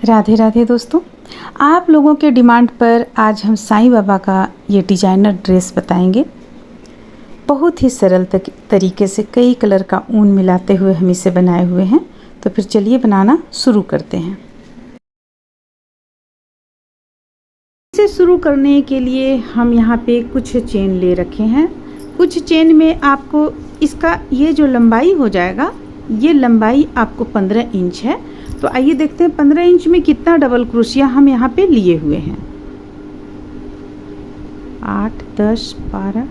राधे राधे दोस्तों, आप लोगों के डिमांड पर आज हम साईं बाबा का ये डिजाइनर ड्रेस बताएंगे। बहुत ही सरल तरीके से कई कलर का ऊन मिलाते हुए हम इसे बनाए हुए हैं। तो फिर चलिए बनाना शुरू करते हैं। इसे शुरू करने के लिए हम यहाँ पे कुछ चेन ले रखे हैं। कुछ चेन में आपको इसका ये जो लंबाई हो जाएगा, ये लंबाई आपको 15 इंच है। तो आइए देखते हैं 15 इंच में कितना डबल क्रोशिया हम यहाँ पे लिए हुए हैं। 8, 10, 12,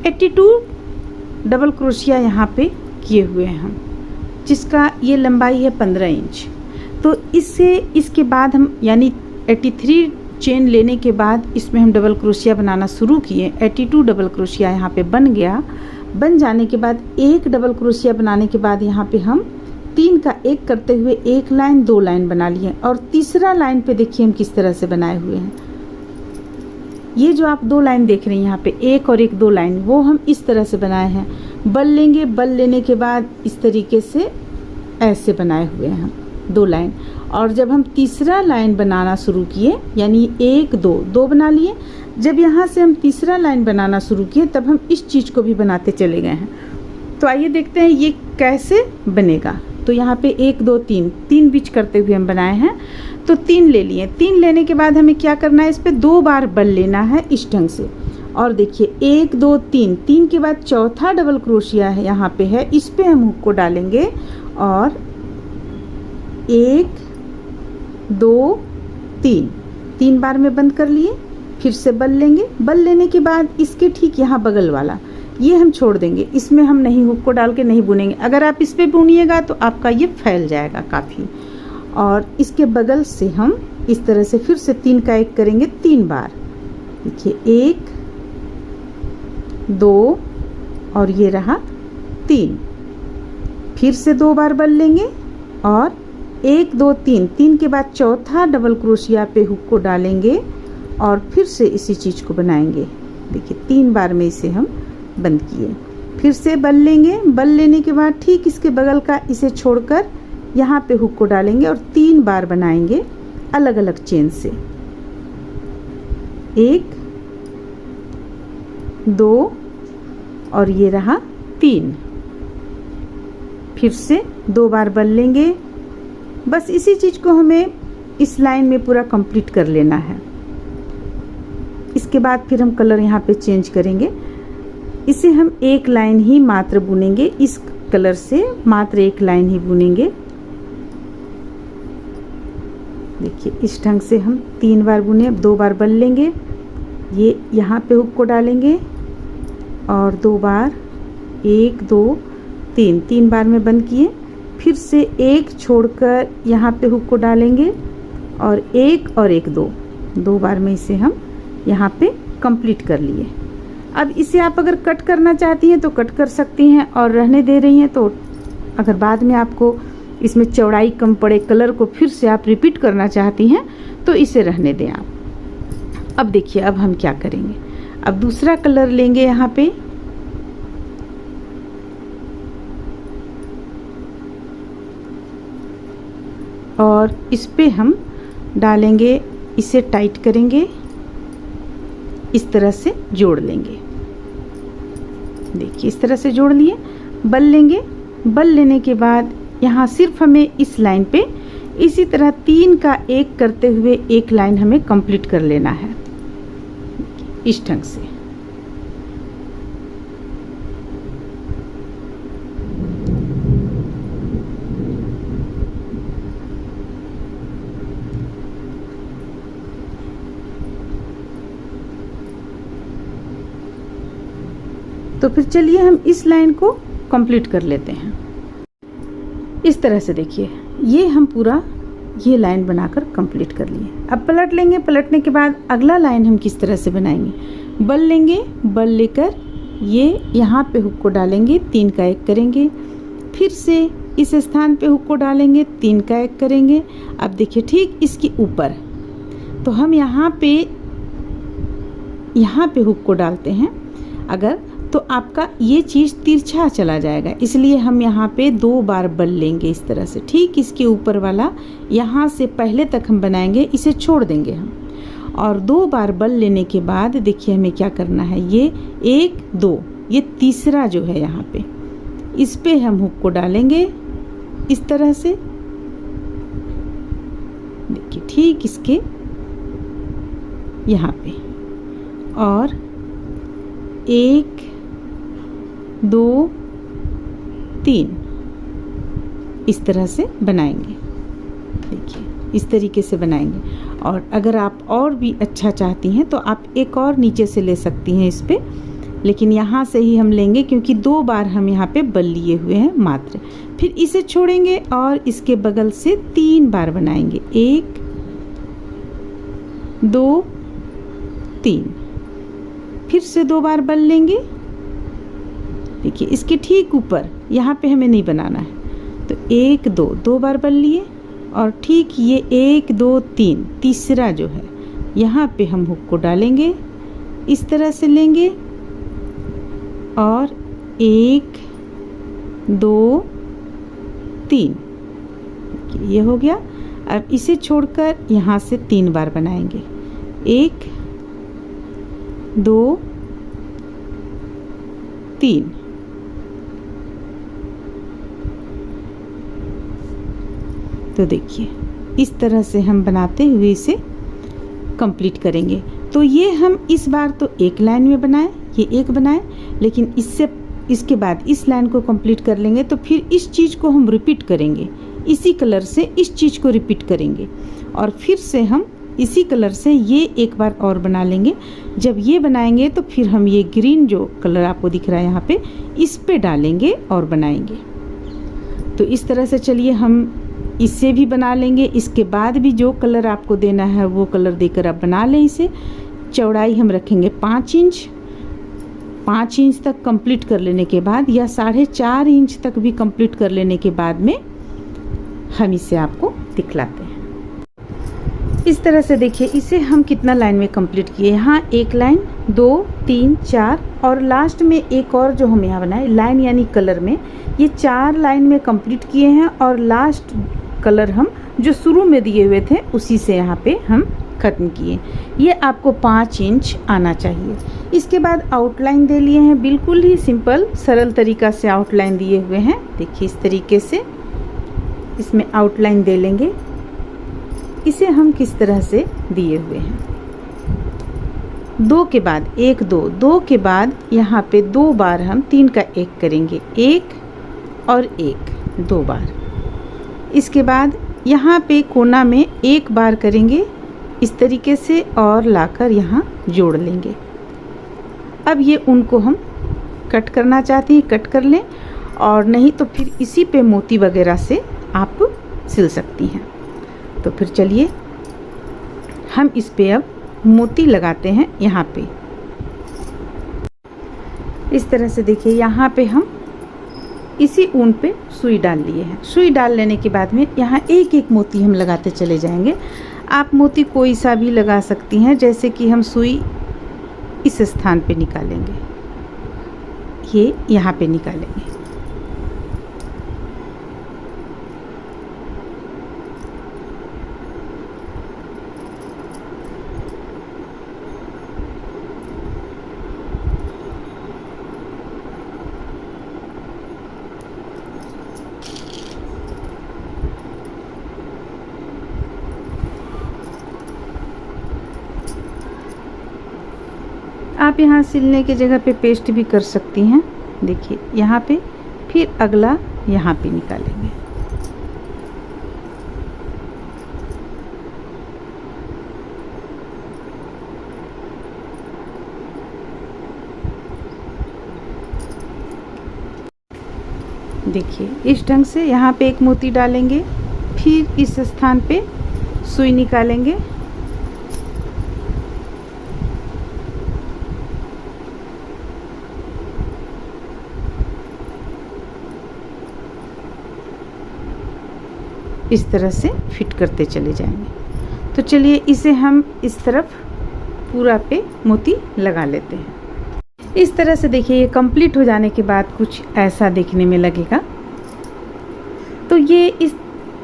82 डबल क्रोशिया यहाँ पे किए हुए हैं हम, जिसका ये लंबाई है 15 इंच। तो इसके बाद हम यानी 83 चेन लेने के बाद इसमें हम डबल क्रोशिया बनाना शुरू किए। 82 डबल क्रोशिया यहाँ पे बन गया। बन जाने के बाद एक डबल क्रोशिया बनाने के बाद यहाँ पे हम 3 का 1 करते हुए 1 लाइन 2 लाइन बना लिए। और तीसरा लाइन पे देखिए हम किस तरह से बनाए हुए हैं। ये जो आप 2 लाइन देख रहे हैं यहाँ पे, 1 और 1 2 लाइन, वो हम इस तरह से बनाए हैं। बल लेंगे, बल लेने के बाद इस तरीके से ऐसे बनाए हुए हैं हम 2 लाइन। और जब हम तीसरा लाइन बनाना शुरू किए, यानी 1 2 2 बना लिए, जब यहाँ से हम तीसरा लाइन बनाना शुरू किए तब हम इस चीज़ को भी बनाते चले गए हैं। तो आइए देखते हैं ये कैसे बनेगा। तो यहाँ पे 1 2 3 बीच करते हुए हम बनाए हैं। तो 3 ले लिए। 3 लेने के बाद हमें क्या करना है, इस पे 2 बार बल लेना है इस ढंग से। और देखिए 1 2 3 के बाद चौथा डबल क्रोशिया है यहाँ पे है, इस पे हम हुक को डालेंगे और 1 2 3 बार में बंद कर लिए। फिर से बल लेंगे। बल लेने के बाद इसके ठीक यहाँ बगल वाला ये हम छोड़ देंगे, इसमें हम नहीं हुक को डाल के नहीं बुनेंगे। अगर आप इस पे बुनिएगा तो आपका ये फैल जाएगा काफ़ी। और इसके बगल से हम इस तरह से फिर से 3 का 1 करेंगे 3 बार। देखिए 1 2 और ये रहा 3। फिर से 2 बार बल लेंगे और 1 2 3 के बाद चौथा डबल क्रोशिया पे हुक को डालेंगे और फिर से इसी चीज़ को बनाएंगे। देखिए 3 बार में इसे हम बंद किए। फिर से बल लेंगे। बल लेने के बाद ठीक इसके बगल का इसे छोड़कर यहाँ पे हुक को डालेंगे और 3 बार बनाएंगे अलग अलग चेन से। 1 2 और ये रहा 3। फिर से 2 बार बल लेंगे। बस इसी चीज़ को हमें इस लाइन में पूरा कंप्लीट कर लेना है। इसके बाद फिर हम कलर यहाँ पे चेंज करेंगे। इसे हम 1 लाइन ही मात्र बुनेंगे, इस कलर से मात्र 1 लाइन ही बुनेंगे। देखिए इस ढंग से हम 3 बार बुने। अब 2 बार बल लेंगे, ये यहाँ पे हुक को डालेंगे और 2 बार 1 2 3 बार में बंद किए। फिर से 1 छोड़कर यहाँ पे हुक को डालेंगे और 1 और 1 2 बार में इसे हम यहाँ पे कंप्लीट कर लिए। अब इसे आप अगर कट करना चाहती हैं तो कट कर सकती हैं, और रहने दे रही हैं तो अगर बाद में आपको इसमें चौड़ाई कम पड़े, कलर को फिर से आप रिपीट करना चाहती हैं तो इसे रहने दें आप। अब देखिए अब हम क्या करेंगे। अब दूसरा कलर लेंगे यहाँ पे, और इस पे हम डालेंगे, इसे टाइट करेंगे, इस तरह से जोड़ लेंगे। देखिए इस तरह से जोड़ लिए। बल लेंगे। बल लेने के बाद यहाँ सिर्फ हमें इस लाइन पे इसी तरह 3 का 1 करते हुए 1 लाइन हमें कंप्लीट कर लेना है इस ढंग से। तो फिर चलिए हम इस लाइन को कंप्लीट कर लेते हैं इस तरह से। देखिए ये हम पूरा ये लाइन बनाकर कंप्लीट कर लिए। अब पलट लेंगे। पलटने के बाद अगला लाइन हम किस तरह से बनाएंगे। बल लेंगे, बल लेकर ये यहाँ पे हुक को डालेंगे, 3 का 1 करेंगे, फिर से इस स्थान पे हुक को डालेंगे, 3 का 1 करेंगे। अब देखिए ठीक इसके ऊपर तो हम यहाँ पे हुक को डालते हैं अगर, तो आपका ये चीज़ तिरछा चला जाएगा, इसलिए हम यहाँ पे 2 बार बल लेंगे इस तरह से। ठीक इसके ऊपर वाला यहाँ से पहले तक हम बनाएंगे, इसे छोड़ देंगे हम, और 2 बार बल लेने के बाद देखिए हमें क्या करना है, ये 1 2 ये तीसरा जो है यहाँ पे, इस पे हम हुक को डालेंगे इस तरह से। देखिए ठीक इसके यहाँ पे, और 1 2 3 इस तरह से बनाएंगे। देखिए इस तरीके से बनाएंगे। और अगर आप और भी अच्छा चाहती हैं तो आप एक और नीचे से ले सकती हैं इस पे, लेकिन यहाँ से ही हम लेंगे क्योंकि 2 बार हम यहाँ पे बल लिए हुए हैं मात्र। फिर इसे छोड़ेंगे और इसके बगल से 3 बार बनाएंगे, 1 2 3, फिर से 2 बार बल लेंगे। देखिए इसके ठीक ऊपर यहाँ पे हमें नहीं बनाना है, तो 1 2 बार बल लिए, और ठीक ये 1 2 3 तीसरा जो है यहाँ पे हम हुक को डालेंगे, इस तरह से लेंगे, और 1 2 3 ये हो गया। अब इसे छोड़कर यहाँ से 3 बार बनाएंगे, 1 2 3। तो देखिए इस तरह से हम बनाते हुए इसे कंप्लीट करेंगे। तो ये हम इस बार तो एक लाइन में बनाए, ये एक बनाए, लेकिन इसके बाद इस लाइन को कंप्लीट कर लेंगे, तो फिर इस चीज़ को हम रिपीट करेंगे, इसी कलर से इस चीज़ को रिपीट करेंगे, और फिर से हम इसी कलर से ये एक बार और बना लेंगे। जब ये बनाएंगे तो फिर हम ये ग्रीन जो कलर आपको दिख रहा है यहाँ पे, इस पे डालेंगे और बनाएंगे। तो इस तरह से चलिए हम इससे भी बना लेंगे। इसके बाद भी जो कलर आपको देना है वो कलर देकर आप बना लें इसे। चौड़ाई हम रखेंगे 5 इंच। 5 इंच तक कंप्लीट कर लेने के बाद, या 4.5 इंच तक भी कंप्लीट कर लेने के बाद में हम इसे आपको दिखलाते हैं। इस तरह से देखिए इसे हम कितना लाइन में कंप्लीट किए। यहाँ 1 लाइन, 2 3 4, और लास्ट में एक और जो हम यहाँ बनाए लाइन यानी कलर में, ये 4 लाइन में कंप्लीट किए हैं, और लास्ट कलर हम जो शुरू में दिए हुए थे उसी से यहाँ पे हम ख़त्म किए। ये आपको 5 इंच आना चाहिए। इसके बाद आउटलाइन दे लिए हैं, बिल्कुल ही सिंपल सरल तरीका से आउटलाइन दिए हुए हैं। देखिए इस तरीके से इसमें आउटलाइन दे लेंगे। इसे हम किस तरह से दिए हुए हैं, 2 के बाद 1 2, 2 के बाद यहाँ पे 2 बार हम 3 का 1 करेंगे, 1 और 1 2 बार। इसके बाद यहाँ पे कोना में 1 बार करेंगे इस तरीके से, और लाकर यहाँ जोड़ लेंगे। अब ये उनको हम कट करना चाहते हैं कट कर लें, और नहीं तो फिर इसी पे मोती वगैरह से आप सिल सकती हैं। तो फिर चलिए हम इस पे अब मोती लगाते हैं यहाँ पे। इस तरह से देखिए यहाँ पे हम इसी ऊन पे सुई डाल लिए हैं। सुई डाल लेने के बाद में यहाँ एक एक मोती हम लगाते चले जाएंगे। आप मोती कोई सा भी लगा सकती हैं, जैसे कि हम सुई इस स्थान पे निकालेंगे, ये यहाँ पे निकालेंगे। आप यहाँ सिलने की जगह पे पेस्ट भी कर सकती हैं। देखिए यहाँ पे, फिर अगला यहाँ पे निकालेंगे। देखिए इस ढंग से यहाँ पे एक मोती डालेंगे, फिर इस स्थान पे सुई निकालेंगे, इस तरह से फिट करते चले जाएंगे। तो चलिए इसे हम इस तरफ पूरा पे मोती लगा लेते हैं। इस तरह से देखिए ये कंप्लीट हो जाने के बाद कुछ ऐसा देखने में लगेगा। तो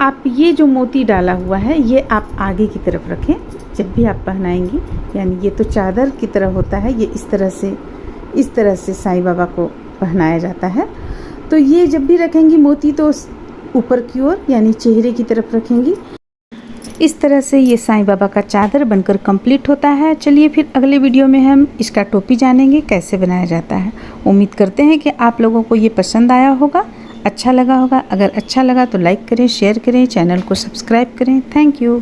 आप ये जो मोती डाला हुआ है ये आप आगे की तरफ रखें जब भी आप पहनाएंगी, यानी ये तो चादर की तरह होता है, ये इस तरह से साईं बाबा को पहनाया जाता है। तो ये जब भी रखेंगी मोती तो ऊपर की ओर यानी चेहरे की तरफ रखेंगी। इस तरह से ये साईं बाबा का चादर बनकर कंप्लीट होता है। चलिए फिर अगले वीडियो में हम इसका टोपी जानेंगे कैसे बनाया जाता है। उम्मीद करते हैं कि आप लोगों को ये पसंद आया होगा, अच्छा लगा होगा। अगर अच्छा लगा तो लाइक करें, शेयर करें, चैनल को सब्सक्राइब करें। Thank you.